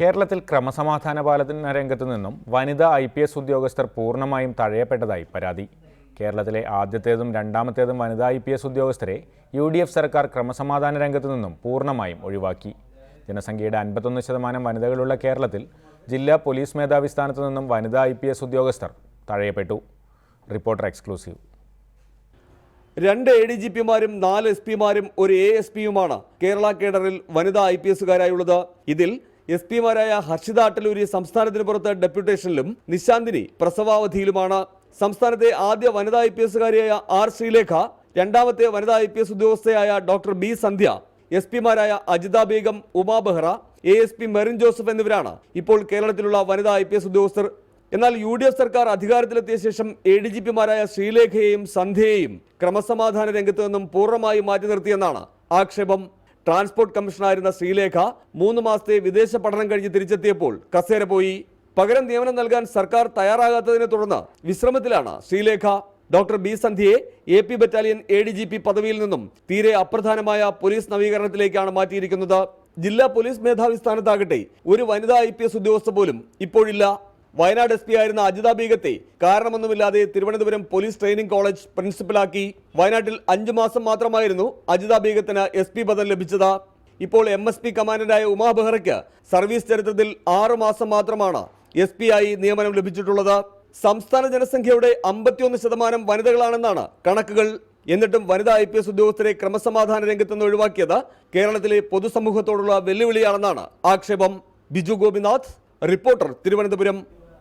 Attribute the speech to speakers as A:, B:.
A: കേരളത്തിൽ ക്രമസമാധാന പാലന രംഗത്തു നിന്നും വനിതാ IPS ഉദ്യോഗസ്ഥർ പൂർണ്ണമായും തഴയപ്പെട്ടതായി പരാതി. കേരളത്തിലെ ആദ്യത്തേതും രണ്ടാമത്തേതും വനിതാ IPS ഉദ്യോഗസ്ഥരെ UDF സർക്കാർ ക്രമസമാധാന രംഗത്തു നിന്നും പൂർണ്ണമായും ഒഴിവാക്കി. ജനസംഖ്യയുടെ 51% വനിതകളുള്ള കേരളത്തിൽ ജില്ലാ പോലീസ് മേധാവി സ്ഥാനത്തു നിന്നും വനിതാ IPS ഉദ്യോഗസ്ഥർ തഴയപ്പെട്ടു. Reporter exclusive.
B: 2 ADGPമാരും 4 SP-മാരും ഒരു ASP-യുമാണ് കേരള കേഡറിൽ വനിതാ IPS-കാരായുള്ളത്. ഇതിൽ SP-മാരായ ഹർഷിത അട്ടലൂരി സംസ്ഥാനത്തിന് പുറത്ത് ഡെപ്യൂട്ടേഷനിലും നിശാന്തിനി പ്രസവാവധിയിലുമാണ്. സംസ്ഥാനത്തെ ആദ്യ വനിതാ IPS-കാരിയായ R. ശ്രീലേഖ, രണ്ടാമത്തെ വനിതാ IPS ഉദ്യോഗസ്ഥയായ ഡോക്ടർ B. സന്ധ്യ, SP-മാരായ അജിത ബേഗം, ഉമാ ബെഹ്റ, ASP മെറിൻ ജോസഫ് എന്നിവരാണ് ഇപ്പോൾ കേരളത്തിലുള്ള വനിതാ IPS ഉദ്യോഗസ്ഥർ. എന്നാൽ UDF സർക്കാർ അധികാരത്തിലെത്തിയ ശേഷം ADGPമാരായ ശ്രീലേഖയെയും സന്ധ്യയെയും ക്രമസമാധാന രംഗത്ത് നിന്നും പൂർണ്ണമായി മാറ്റി നിർത്തിയെന്നാണ് ആക്ഷേപം. ട്രാൻസ്പോർട്ട് കമ്മീഷണറായിരുന്ന ശ്രീലേഖ 3 മാസത്തെ വിദേശ പഠനം കഴിഞ്ഞ് തിരിച്ചെത്തിയപ്പോൾ കസേര പോയി. പകരം നിയമനം നൽകാൻ സർക്കാർ തയ്യാറാകാത്തതിനെ തുടർന്ന് വിശ്രമത്തിലാണ് ശ്രീലേഖ. Doctor B. സന്ധ്യയെ AP ബറ്റാലിയൻ ADGP പദവിയിൽ നിന്നും തീരെ അപ്രധാനമായ പോലീസ് നവീകരണത്തിലേക്കാണ് മാറ്റിയിരിക്കുന്നത്. ജില്ലാ പോലീസ് മേധാവി സ്ഥാനത്താകട്ടെ ഒരു വനിതാ IPS ഉദ്യോഗസ്ഥ പോലും ഇപ്പോഴില്ല. വയനാട് SP ആയിരുന്ന അജിത ബീഗത്തെ കാരണമൊന്നുമില്ലാതെ തിരുവനന്തപുരം പോലീസ് ട്രെയിനിംഗ് കോളേജ് പ്രിൻസിപ്പലാക്കി. വയനാട്ടിൽ 5 മാസം മാത്രമായിരുന്നു അജിത ബീഗത്തിന് SP പദം ലഭിച്ചത്. ഇപ്പോൾ MSP കമാൻഡന്റായ ഉമാ ബെഹ്റയ്ക്ക് സർവീസ് ചരിത്രത്തിൽ 6 മാസം മാത്രമാണ് SP ആയി നിയമനം ലഭിച്ചിട്ടുള്ളത്. സംസ്ഥാന ജനസംഖ്യയുടെ 51% വനിതകളാണെന്നാണ് കണക്കുകൾ. എന്നിട്ടും വനിതാ IPS ഉദ്യോഗസ്ഥരെ ക്രമസമാധാന രംഗത്ത് നിന്ന് ഒഴിവാക്കിയത് കേരളത്തിലെ പൊതുസമൂഹത്തോടുള്ള വെല്ലുവിളിയാണെന്നാണ് ആക്ഷേപം. ബിജു ഗോപിനാഥ്, റിപ്പോർട്ടർ, തിരുവനന്തപുരം.